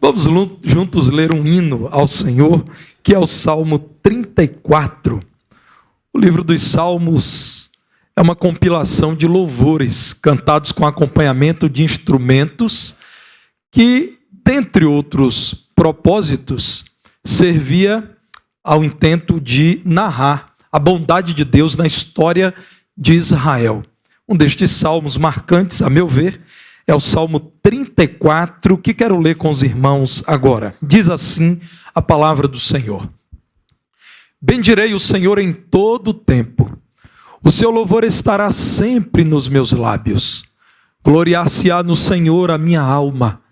Vamos juntos ler um hino ao Senhor, que é o Salmo 34. O livro dos Salmos é uma compilação de louvores cantados com acompanhamento de instrumentos que, dentre outros propósitos, servia ao intento de narrar a bondade de Deus na história de Israel. Um destes salmos marcantes, a meu ver, é o Salmo 34, que quero ler com os irmãos agora. Diz assim a palavra do Senhor: Bendirei o Senhor em todo o tempo, o seu louvor estará sempre nos meus lábios. Gloriar-se-á no Senhor a minha alma,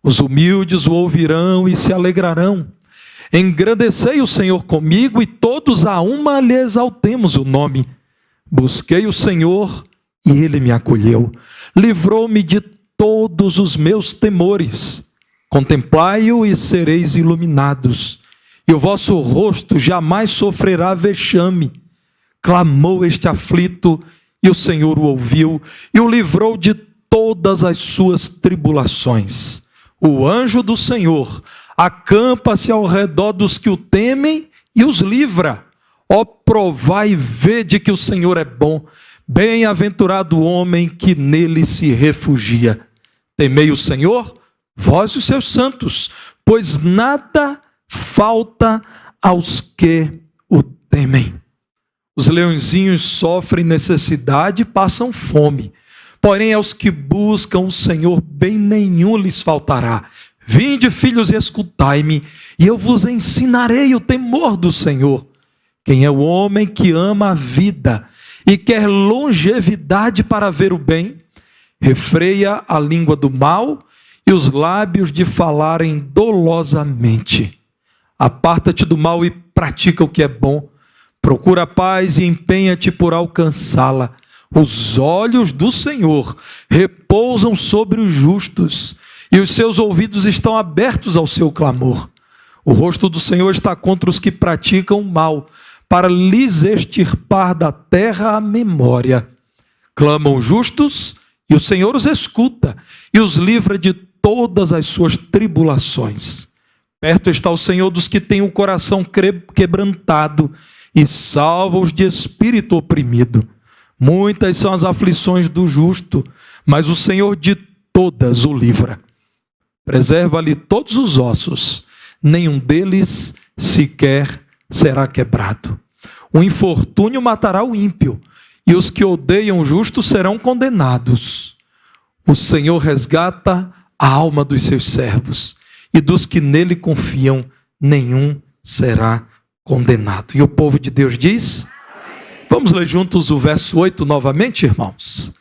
os humildes o ouvirão e se alegrarão. Engrandecei o Senhor comigo e todos a uma lhe exaltemos o nome. Busquei o Senhor e ele me acolheu, livrou-me de todos os meus temores. Contemplai-o e sereis iluminados, e o vosso rosto jamais sofrerá vexame. Clamou este aflito, e o Senhor o ouviu, e o livrou de todas as suas tribulações. O anjo do Senhor acampa-se ao redor dos que o temem e os livra. Ó, provai e vede que o Senhor é bom. Bem-aventurado o homem que nele se refugia. Temei o Senhor, vós e os seus santos, pois nada falta aos que o temem. Os leõezinhos sofrem necessidade e passam fome, porém aos que buscam o Senhor bem nenhum lhes faltará. Vinde, filhos, e escutai-me, e eu vos ensinarei o temor do Senhor. Quem é o homem que ama a vida e quer longevidade para ver o bem? Refreia a língua do mal e os lábios de falarem dolosamente. Aparta-te do mal e pratica o que é bom. Procura a paz e empenha-te por alcançá-la. Os olhos do Senhor repousam sobre os justos, e os seus ouvidos estão abertos ao seu clamor. O rosto do Senhor está contra os que praticam o mal, para lhes extirpar da terra a memória. Clamam os justos, e o Senhor os escuta, e os livra de todas as suas tribulações. Perto está o Senhor dos que têm o coração quebrantado, e salva os de espírito oprimido. Muitas são as aflições do justo, mas o Senhor de todas o livra. Preserva-lhe todos os ossos, nenhum deles sequer será quebrado. O infortúnio matará o ímpio, e os que odeiam o justo serão condenados. O Senhor resgata a alma dos seus servos, e dos que nele confiam, nenhum será condenado. E o povo de Deus diz? Amém. Vamos ler juntos o verso 8 novamente, irmãos?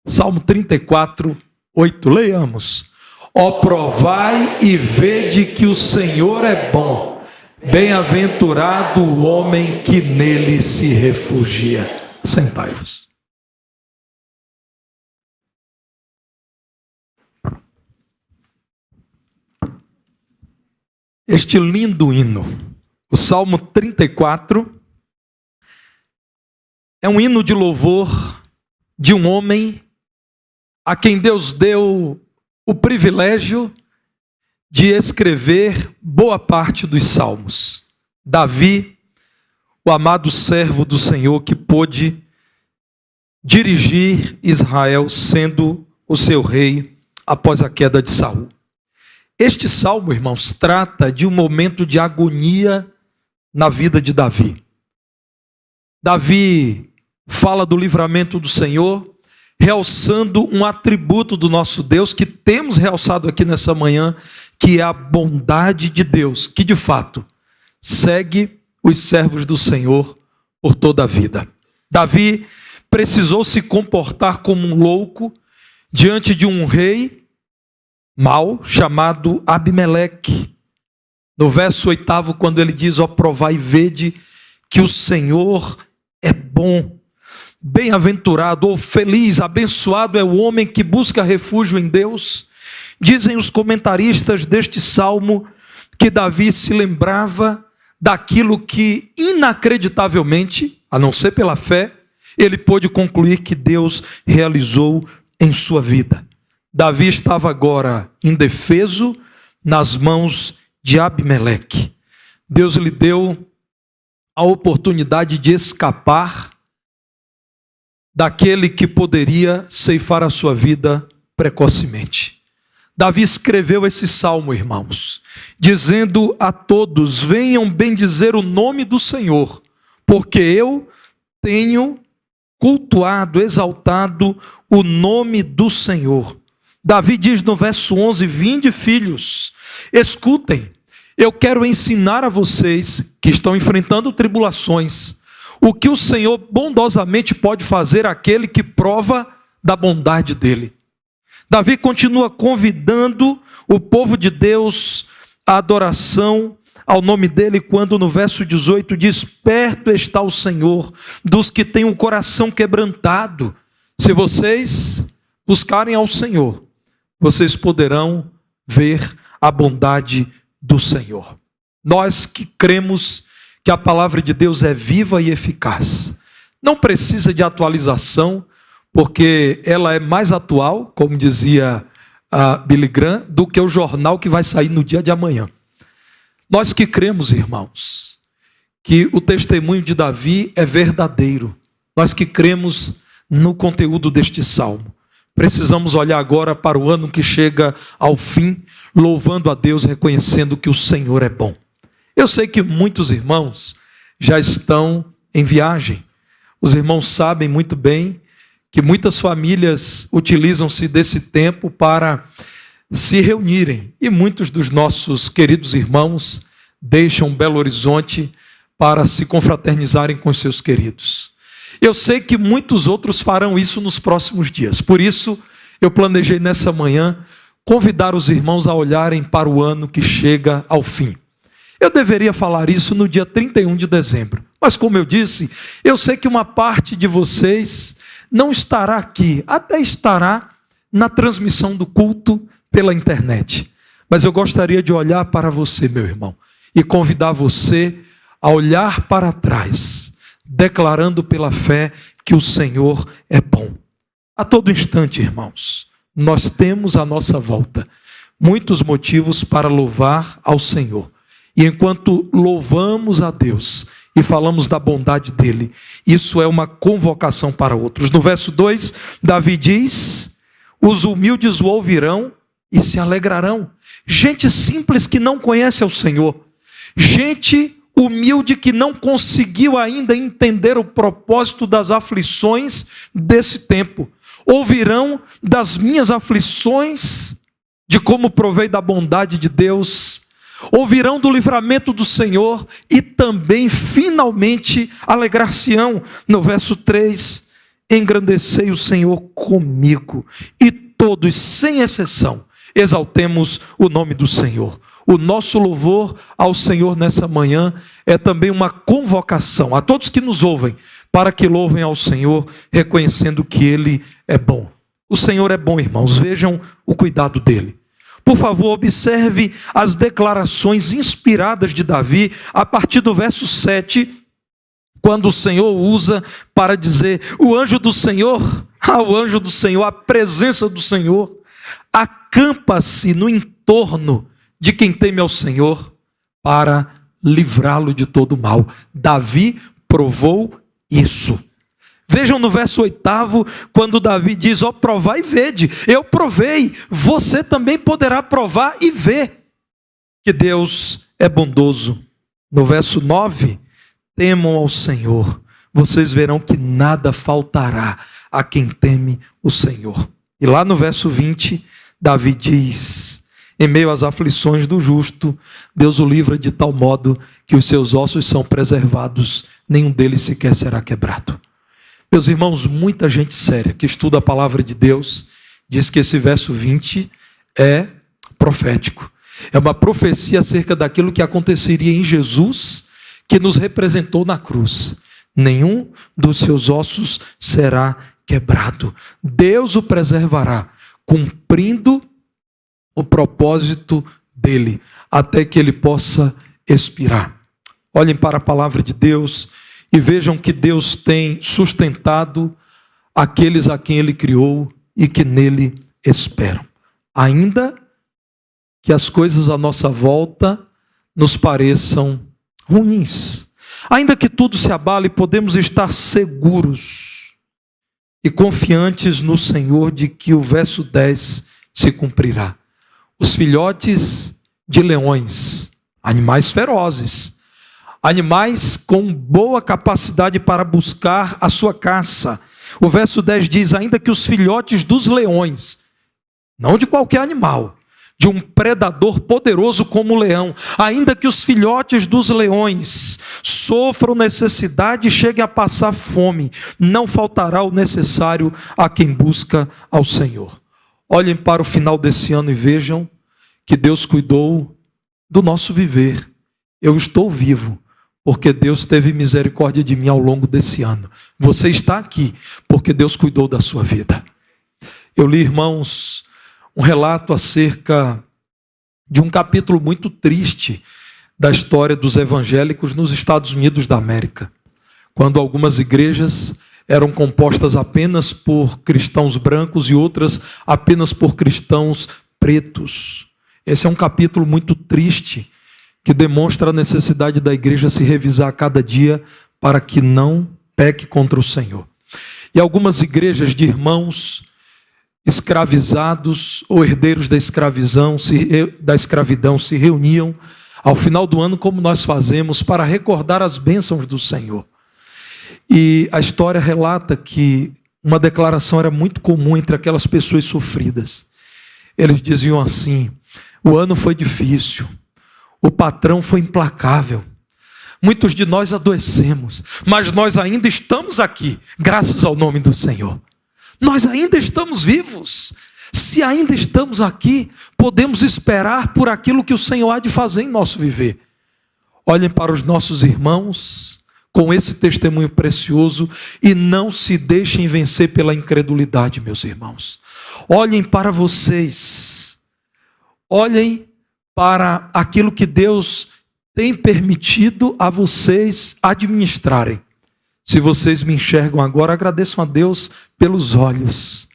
Salmo 34, 8, leiamos. Ó, provai e vede que o Senhor é bom. Bem-aventurado o homem que nele se refugia. Sentai-vos. Este lindo hino, o Salmo 34, é um hino de louvor de um homem a quem Deus deu o privilégio de escrever boa parte dos salmos. Davi, o amado servo do Senhor que pôde dirigir Israel sendo o seu rei após a queda de Saul. Este salmo, irmãos, trata de um momento de agonia na vida de Davi. Davi fala do livramento do Senhor, realçando um atributo do nosso Deus que temos realçado aqui nessa manhã, que é a bondade de Deus, que de fato segue os servos do Senhor por toda a vida. Davi precisou se comportar como um louco diante de um rei mau chamado Abimeleque. No verso 8, quando ele diz: ó, provai e vede que o Senhor é bom. Bem-aventurado ou feliz, abençoado é o homem que busca refúgio em Deus. Dizem os comentaristas deste salmo que Davi se lembrava daquilo que inacreditavelmente, a não ser pela fé, ele pôde concluir que Deus realizou em sua vida. Davi estava agora indefeso, nas mãos de Abimeleque. Deus lhe deu a oportunidade de escapar daquele que poderia ceifar a sua vida precocemente. Davi escreveu esse salmo, irmãos, dizendo a todos: venham bendizer o nome do Senhor, porque eu tenho cultuado, exaltado o nome do Senhor. Davi diz no verso 11: vinde, filhos, escutem, eu quero ensinar a vocês que estão enfrentando tribulações, o que o Senhor bondosamente pode fazer àquele que prova da bondade dele. Davi continua convidando o povo de Deus à adoração ao nome dele, quando no verso 18 diz: perto está o Senhor dos que têm o coração quebrantado. Se vocês buscarem ao Senhor, vocês poderão ver a bondade do Senhor. Nós que cremos que a palavra de Deus é viva e eficaz, não precisa de atualização, porque ela é mais atual, como dizia Billy Graham, do que o jornal que vai sair no dia de amanhã. Nós que cremos, irmãos, que o testemunho de Davi é verdadeiro, nós que cremos no conteúdo deste salmo, precisamos olhar agora para o ano que chega ao fim, louvando a Deus, reconhecendo que o Senhor é bom. Eu sei que muitos irmãos já estão em viagem. Os irmãos sabem muito bem que muitas famílias utilizam-se desse tempo para se reunirem. E muitos dos nossos queridos irmãos deixam Belo Horizonte para se confraternizarem com seus queridos. Eu sei que muitos outros farão isso nos próximos dias. Por isso, eu planejei nessa manhã convidar os irmãos a olharem para o ano que chega ao fim. Eu deveria falar isso no dia 31 de dezembro. Mas como eu disse, eu sei que uma parte de vocês não estará aqui, até estará na transmissão do culto pela internet. Mas eu gostaria de olhar para você, meu irmão, e convidar você a olhar para trás, declarando pela fé que o Senhor é bom. A todo instante, irmãos, nós temos à nossa volta muitos motivos para louvar ao Senhor. E enquanto louvamos a Deus e falamos da bondade dele, isso é uma convocação para outros. No verso 2, Davi diz: os humildes o ouvirão e se alegrarão. Gente simples que não conhece ao Senhor, gente humilde que não conseguiu ainda entender o propósito das aflições desse tempo, ouvirão das minhas aflições, de como provei da bondade de Deus, ouvirão do livramento do Senhor e também, finalmente, alegrar-se-ão. No verso 3, engrandecei o Senhor comigo, e todos, sem exceção, exaltemos o nome do Senhor. O nosso louvor ao Senhor nessa manhã é também uma convocação a todos que nos ouvem, para que louvem ao Senhor, reconhecendo que Ele é bom. O Senhor é bom, irmãos, vejam o cuidado dEle. Por favor, observe as declarações inspiradas de Davi, a partir do verso 7, quando o Senhor usa para dizer: o anjo do Senhor, o anjo do Senhor, a presença do Senhor, acampa-se no entorno de quem teme ao Senhor para livrá-lo de todo mal. Davi provou isso. Vejam no verso 8, quando Davi diz: ó, provai e vede. Eu provei, você também poderá provar e ver que Deus é bondoso. No verso 9, temam ao Senhor, vocês verão que nada faltará a quem teme o Senhor. E lá no verso 20, Davi diz: em meio às aflições do justo, Deus o livra de tal modo que os seus ossos são preservados, nenhum deles sequer será quebrado. Meus irmãos, muita gente séria que estuda a palavra de Deus diz que esse verso 20 é profético. É uma profecia acerca daquilo que aconteceria em Jesus, que nos representou na cruz. Nenhum dos seus ossos será quebrado. Deus o preservará, cumprindo o propósito dele, até que ele possa expirar. Olhem para a palavra de Deus e vejam que Deus tem sustentado aqueles a quem ele criou e que nele esperam. Ainda que as coisas à nossa volta nos pareçam ruins. Ainda que tudo se abale, podemos estar seguros e confiantes no Senhor de que o verso 10 se cumprirá. Os filhotes de leões, animais ferozes, animais com boa capacidade para buscar a sua caça. O verso 10 diz: ainda que os filhotes dos leões, não de qualquer animal, de um predador poderoso como o leão, ainda que os filhotes dos leões sofram necessidade e cheguem a passar fome, não faltará o necessário a quem busca ao Senhor. Olhem para o final desse ano e vejam que Deus cuidou do nosso viver. Eu estou vivo porque Deus teve misericórdia de mim ao longo desse ano. Você está aqui porque Deus cuidou da sua vida. Eu li, irmãos, um relato acerca de um capítulo muito triste da história dos evangélicos nos Estados Unidos da América, quando algumas igrejas eram compostas apenas por cristãos brancos e outras apenas por cristãos pretos. Esse é um capítulo muito triste, que demonstra a necessidade da igreja se revisar a cada dia para que não peque contra o Senhor. E algumas igrejas de irmãos escravizados ou herdeiros da escravidão se reuniam ao final do ano, como nós fazemos, para recordar as bênçãos do Senhor. E a história relata que uma declaração era muito comum entre aquelas pessoas sofridas. Eles diziam assim: o ano foi difícil, o patrão foi implacável, muitos de nós adoecemos, mas nós ainda estamos aqui, graças ao nome do Senhor. Nós ainda estamos vivos. Se ainda estamos aqui, podemos esperar por aquilo que o Senhor há de fazer em nosso viver. Olhem para os nossos irmãos com esse testemunho precioso e não se deixem vencer pela incredulidade, meus irmãos. Olhem para vocês. Olhem para aquilo que Deus tem permitido a vocês administrarem. Se vocês me enxergam agora, agradeçam a Deus pelos olhos.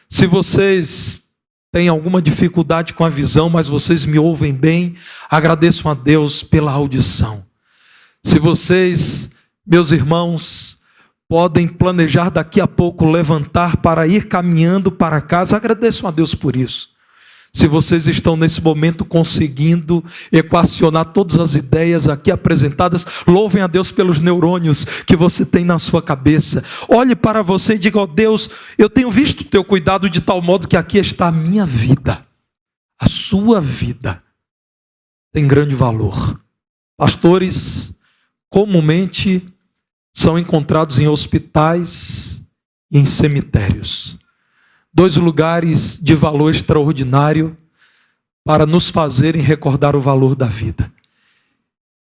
Se vocês têm alguma dificuldade com a visão, mas vocês me ouvem bem, agradeçam a Deus pela audição. Se vocês, meus irmãos, podem planejar daqui a pouco levantar para ir caminhando para casa, agradeçam a Deus por isso. Se vocês estão nesse momento conseguindo equacionar todas as ideias aqui apresentadas, louvem a Deus pelos neurônios que você tem na sua cabeça. Olhe para você e diga: ó Deus, eu tenho visto o teu cuidado de tal modo que aqui está a minha vida. A sua vida tem grande valor. Pastores comumente são encontrados em hospitais e em cemitérios. 2 lugares de valor extraordinário para nos fazerem recordar o valor da vida.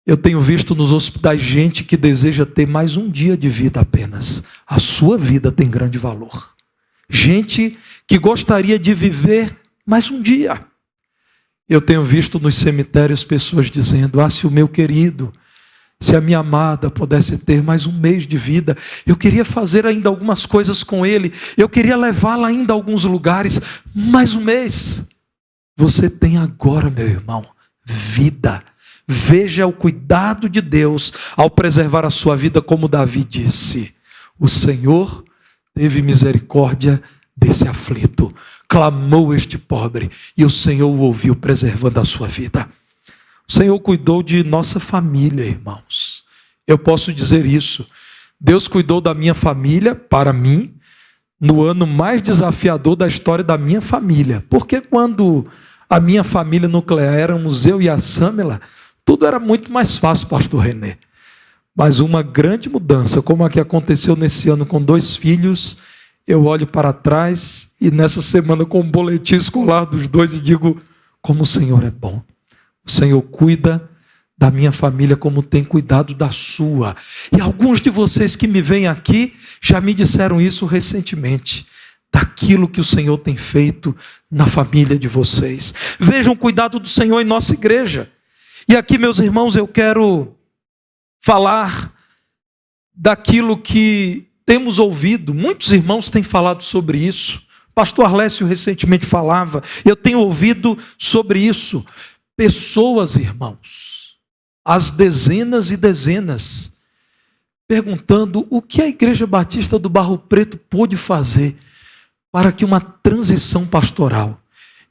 Eu tenho visto nos hospitais gente que deseja ter mais um dia de vida apenas. A sua vida tem grande valor. Gente que gostaria de viver mais um dia. Eu tenho visto nos cemitérios pessoas dizendo: se o meu querido, se a minha amada pudesse ter mais um mês de vida, eu queria fazer ainda algumas coisas com ele, eu queria levá-la ainda a alguns lugares, mais um mês. Você tem agora, meu irmão, vida. Veja o cuidado de Deus ao preservar a sua vida, como Davi disse: o Senhor teve misericórdia desse aflito, clamou este pobre, e o Senhor o ouviu, preservando a sua vida. O Senhor cuidou de nossa família, irmãos. Eu posso dizer isso. Deus cuidou da minha família, para mim, no ano mais desafiador da história da minha família. Porque quando a minha família nuclear éramos eu e a Sâmela, tudo era muito mais fácil, pastor René. Mas uma grande mudança, como a que aconteceu nesse ano com 2 filhos, eu olho para trás e nessa semana com um boletim escolar dos 2 e digo: como o Senhor é bom. O Senhor cuida da minha família como tem cuidado da sua. E alguns de vocês que me vêm aqui já me disseram isso recentemente, daquilo que o Senhor tem feito na família de vocês. Vejam o cuidado do Senhor em nossa igreja. E aqui, meus irmãos, eu quero falar daquilo que temos ouvido. Muitos irmãos têm falado sobre isso. Pastor Arlécio recentemente falava, eu tenho ouvido sobre isso. Pessoas, irmãos, às dezenas e dezenas, perguntando o que a Igreja Batista do Barro Preto pôde fazer para que uma transição pastoral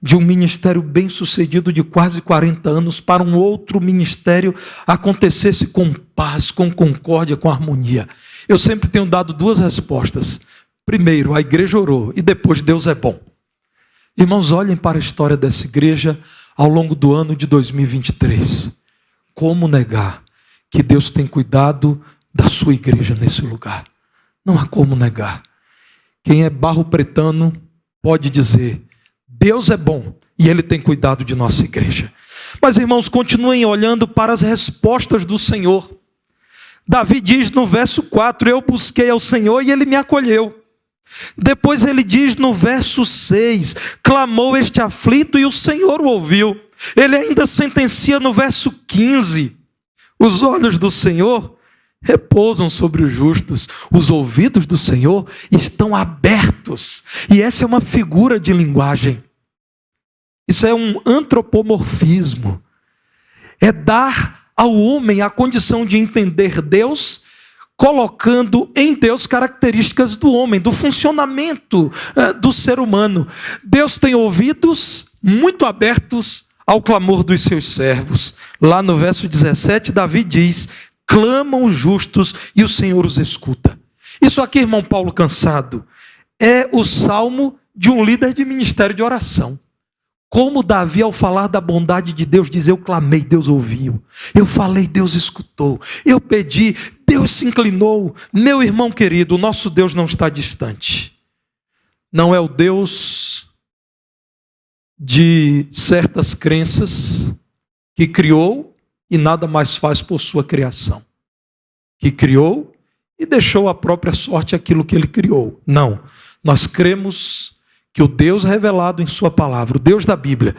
de um ministério bem-sucedido de quase 40 anos para um outro ministério acontecesse com paz, com concórdia, com harmonia. Eu sempre tenho dado duas respostas. Primeiro, a igreja orou e depois Deus é bom. Irmãos, olhem para a história dessa igreja ao longo do ano de 2023. Como negar que Deus tem cuidado da sua igreja nesse lugar? Não há como negar. Quem é barro-pretano pode dizer: Deus é bom e Ele tem cuidado de nossa igreja. Mas, irmãos, continuem olhando para as respostas do Senhor. Davi diz no verso 4, eu busquei ao Senhor e Ele me acolheu. Depois ele diz no verso 6, clamou este aflito e o Senhor o ouviu. Ele ainda sentencia no verso 15, os olhos do Senhor repousam sobre os justos, os ouvidos do Senhor estão abertos. E essa é uma figura de linguagem. Isso é um antropomorfismo. É dar ao homem a condição de entender Deus, colocando em Deus características do homem, do funcionamento do ser humano. Deus tem ouvidos muito abertos ao clamor dos seus servos. Lá no verso 17, Davi diz, clamam os justos e o Senhor os escuta. Isso aqui, irmão Paulo Cansado, é o salmo de um líder de ministério de oração. Como Davi, ao falar da bondade de Deus, diz, eu clamei, Deus ouviu. Eu falei, Deus escutou. Eu pedi, Deus se inclinou. Meu irmão querido, o nosso Deus não está distante. Não é o Deus de certas crenças que criou e nada mais faz por sua criação. Que criou e deixou à própria sorte aquilo que ele criou. Não, nós cremos que o Deus revelado em sua palavra, o Deus da Bíblia,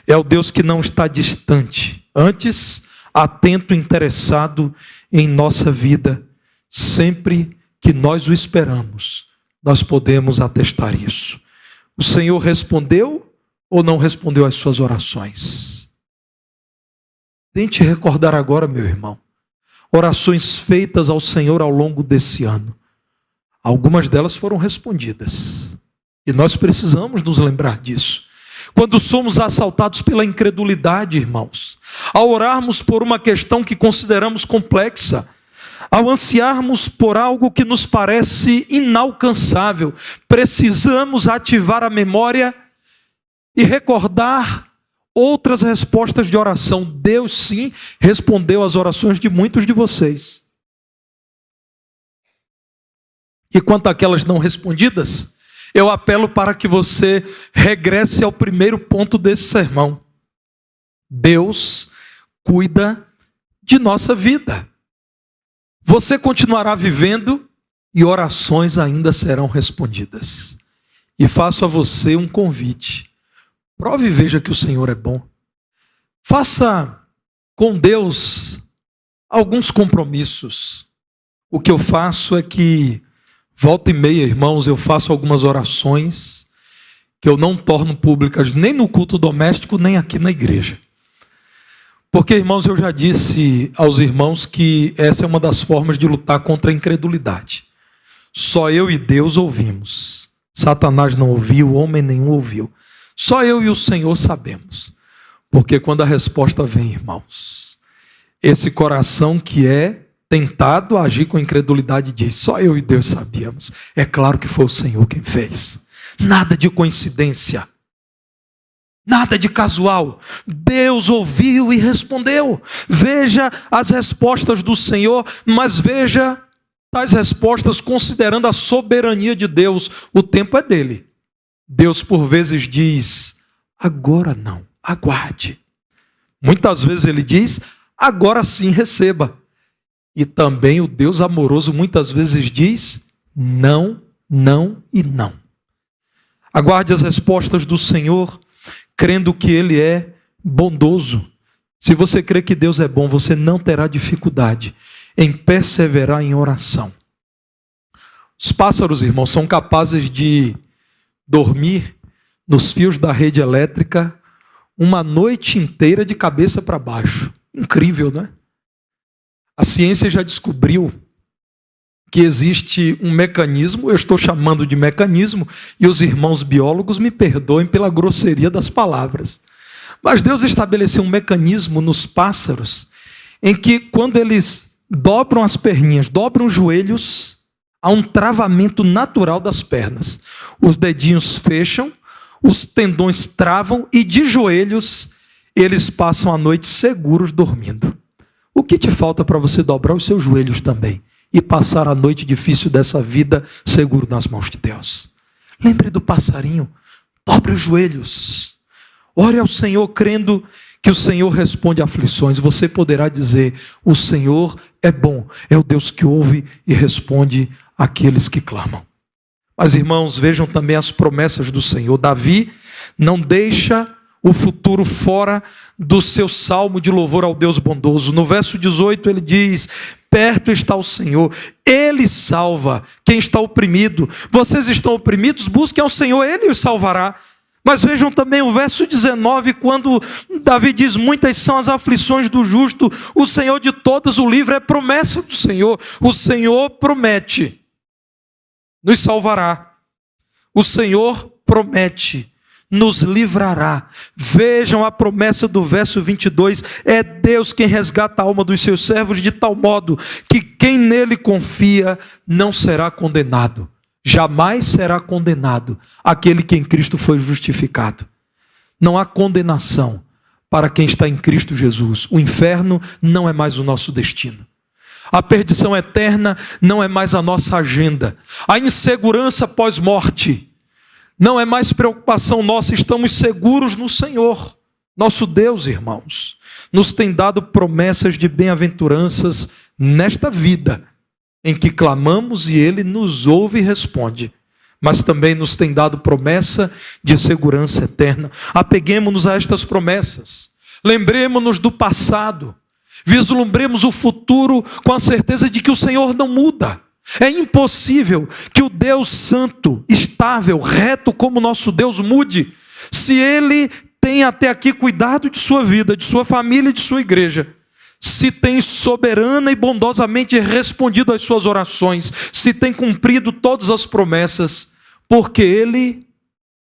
é o Deus que não está distante, antes atento e interessado em nossa vida. Sempre que nós o esperamos, nós podemos atestar isso. O Senhor respondeu ou não respondeu às suas orações? Tente recordar agora, meu irmão, orações feitas ao Senhor ao longo desse ano. Algumas delas foram respondidas. E nós precisamos nos lembrar disso. Quando somos assaltados pela incredulidade, irmãos, ao orarmos por uma questão que consideramos complexa, ao ansiarmos por algo que nos parece inalcançável, precisamos ativar a memória e recordar outras respostas de oração. Deus, sim, respondeu às orações de muitos de vocês. E quanto àquelas não respondidas, eu apelo para que você regresse ao primeiro ponto desse sermão. Deus cuida de nossa vida. Você continuará vivendo e orações ainda serão respondidas. E faço a você um convite. Prove e veja que o Senhor é bom. Faça com Deus alguns compromissos. O que eu faço é que volta e meia, irmãos, eu faço algumas orações que eu não torno públicas nem no culto doméstico, nem aqui na igreja. Porque, irmãos, eu já disse aos irmãos que essa é uma das formas de lutar contra a incredulidade. Só eu e Deus ouvimos. Satanás não ouviu, homem nenhum ouviu. Só eu e o Senhor sabemos. Porque quando a resposta vem, irmãos, esse coração que é tentado a agir com incredulidade diz, só eu e Deus sabíamos. É claro que foi o Senhor quem fez. Nada de coincidência. Nada de casual. Deus ouviu e respondeu. Veja as respostas do Senhor, mas veja tais respostas considerando a soberania de Deus. O tempo é dele. Deus por vezes diz, agora não, aguarde. Muitas vezes ele diz, agora sim receba. E também o Deus amoroso muitas vezes diz não, não e não. Aguarde as respostas do Senhor, crendo que Ele é bondoso. Se você crê que Deus é bom, você não terá dificuldade em perseverar em oração. Os pássaros, irmãos, são capazes de dormir nos fios da rede elétrica uma noite inteira de cabeça para baixo. Incrível, né? A ciência já descobriu que existe um mecanismo, eu estou chamando de mecanismo, e os irmãos biólogos me perdoem pela grosseria das palavras. Mas Deus estabeleceu um mecanismo nos pássaros, em que quando eles dobram as perninhas, dobram os joelhos, há um travamento natural das pernas. Os dedinhos fecham, os tendões travam e de joelhos eles passam a noite seguros dormindo. O que te falta para você dobrar os seus joelhos também e passar a noite difícil dessa vida seguro nas mãos de Deus? Lembre do passarinho, dobre os joelhos, ore ao Senhor crendo que o Senhor responde a aflições. Você poderá dizer: o Senhor é bom, é o Deus que ouve e responde àqueles que clamam. Mas irmãos, vejam também as promessas do Senhor. Davi não deixa o futuro fora do seu salmo de louvor ao Deus bondoso. No verso 18 ele diz: perto está o Senhor, Ele salva quem está oprimido. Vocês estão oprimidos, busquem ao Senhor, Ele os salvará. Mas vejam também o verso 19, quando Davi diz: muitas são as aflições do justo, o Senhor de todas o livra. É promessa do Senhor. O Senhor promete, nos salvará. O Senhor promete, nos livrará. Vejam a promessa do verso 22. É Deus quem resgata a alma dos seus servos, de tal modo que quem nele confia não será condenado. Jamais será condenado aquele que em Cristo foi justificado. Não há condenação para quem está em Cristo Jesus. O inferno não é mais o nosso destino. A perdição eterna não é mais a nossa agenda. A insegurança pós-morte não é mais preocupação nossa. Estamos seguros no Senhor. Nosso Deus, irmãos, nos tem dado promessas de bem-aventuranças nesta vida, em que clamamos e Ele nos ouve e responde. Mas também nos tem dado promessa de segurança eterna. Apeguemo-nos a estas promessas. Lembremo-nos do passado. Vislumbremos o futuro com a certeza de que o Senhor não muda. É impossível que o Deus santo, estável, reto como nosso Deus mude, se Ele tem até aqui cuidado de sua vida, de sua família e de sua igreja, se tem soberana e bondosamente respondido às suas orações, se tem cumprido todas as promessas, porque Ele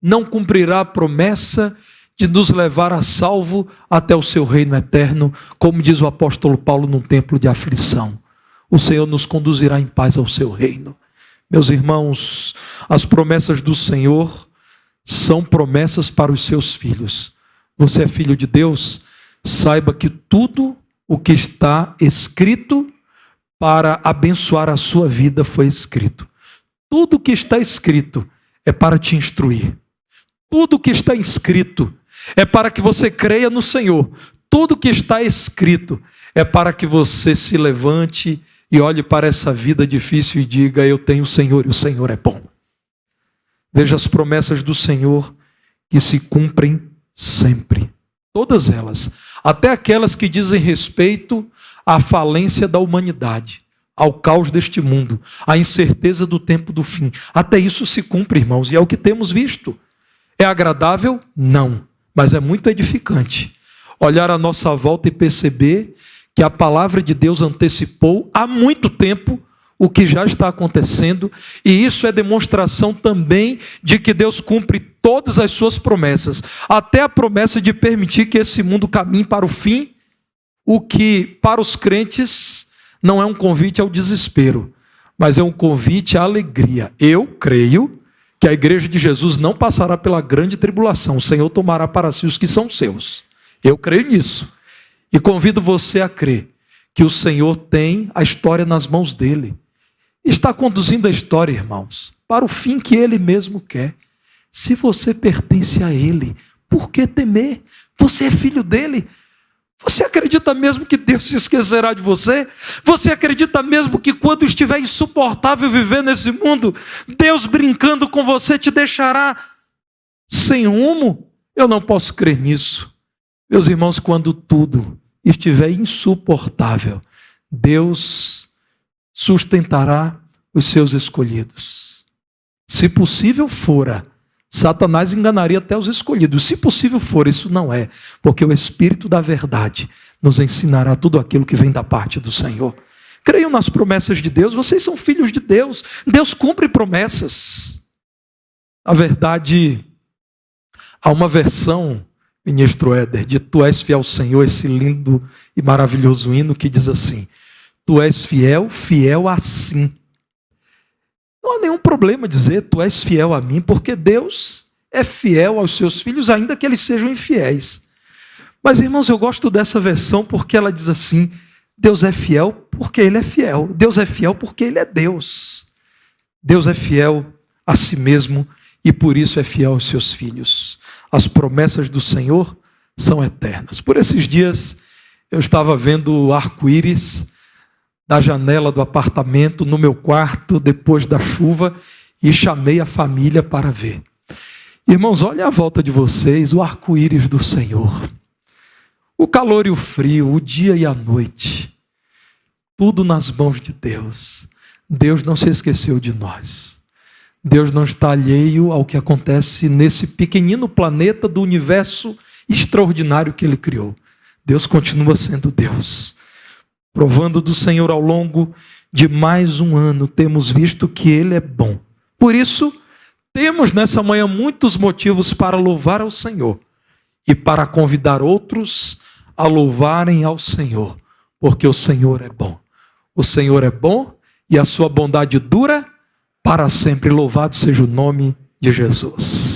não cumprirá a promessa de nos levar a salvo até o seu reino eterno, como diz o apóstolo Paulo, num templo de aflição. O Senhor nos conduzirá em paz ao seu reino. Meus irmãos, as promessas do Senhor são promessas para os seus filhos. Você é filho de Deus? Saiba que tudo o que está escrito para abençoar a sua vida foi escrito. Tudo o que está escrito é para te instruir. Tudo o que está escrito é para que você creia no Senhor. Tudo o que está escrito é para que você se levante e olhe para essa vida difícil e diga: eu tenho o Senhor e o Senhor é bom. Veja as promessas do Senhor que se cumprem sempre. Todas elas, até aquelas que dizem respeito à falência da humanidade, ao caos deste mundo, à incerteza do tempo do fim. Até isso se cumpre, irmãos, e é o que temos visto. É agradável? Não, mas é muito edificante olhar à nossa volta e perceber que a palavra de Deus antecipou há muito tempo o que já está acontecendo, e isso é demonstração também de que Deus cumpre todas as suas promessas, até a promessa de permitir que esse mundo caminhe para o fim, o que para os crentes não é um convite ao desespero, mas é um convite à alegria. Eu creio que a igreja de Jesus não passará pela grande tribulação, o Senhor tomará para si os que são seus. Eu creio nisso, e convido você a crer que o Senhor tem a história nas mãos dele. Está conduzindo a história, irmãos, para o fim que Ele mesmo quer. Se você pertence a Ele, por que temer? Você é filho dEle. Você acredita mesmo que Deus se esquecerá de você? Você acredita mesmo que quando estiver insuportável viver nesse mundo, Deus brincando com você te deixará sem rumo? Eu não posso crer nisso. Meus irmãos, quando tudo estiver insuportável, Deus sustentará os seus escolhidos. Se possível fora, Satanás enganaria até os escolhidos. Se possível for, isso não é, porque o Espírito da verdade nos ensinará tudo aquilo que vem da parte do Senhor. Creiam nas promessas de Deus, vocês são filhos de Deus. Deus cumpre promessas. Na verdade, há uma versão, ministro Éder, de Tu és fiel, Senhor, esse lindo e maravilhoso hino que diz assim: Tu és fiel, fiel assim. Não há nenhum problema dizer Tu és fiel a mim, porque Deus é fiel aos seus filhos, ainda que eles sejam infiéis. Mas, irmãos, eu gosto dessa versão porque ela diz assim: Deus é fiel porque Ele é fiel. Deus é fiel porque Ele é Deus. Deus é fiel a si mesmo e por isso é fiel aos seus filhos. As promessas do Senhor são eternas. Por esses dias eu estava vendo o arco-íris da janela do apartamento, no meu quarto, depois da chuva, e chamei a família para ver. Irmãos, olhem à volta de vocês o arco-íris do Senhor. O calor e o frio, o dia e a noite, tudo nas mãos de Deus. Deus não se esqueceu de nós. Deus não está alheio ao que acontece nesse pequenino planeta do universo extraordinário que Ele criou. Deus continua sendo Deus. Provando do Senhor ao longo de mais um ano, temos visto que Ele é bom. Por isso, temos nessa manhã muitos motivos para louvar ao Senhor e para convidar outros a louvarem ao Senhor, porque o Senhor é bom. O Senhor é bom e a sua bondade dura para sempre. Louvado seja o nome de Jesus.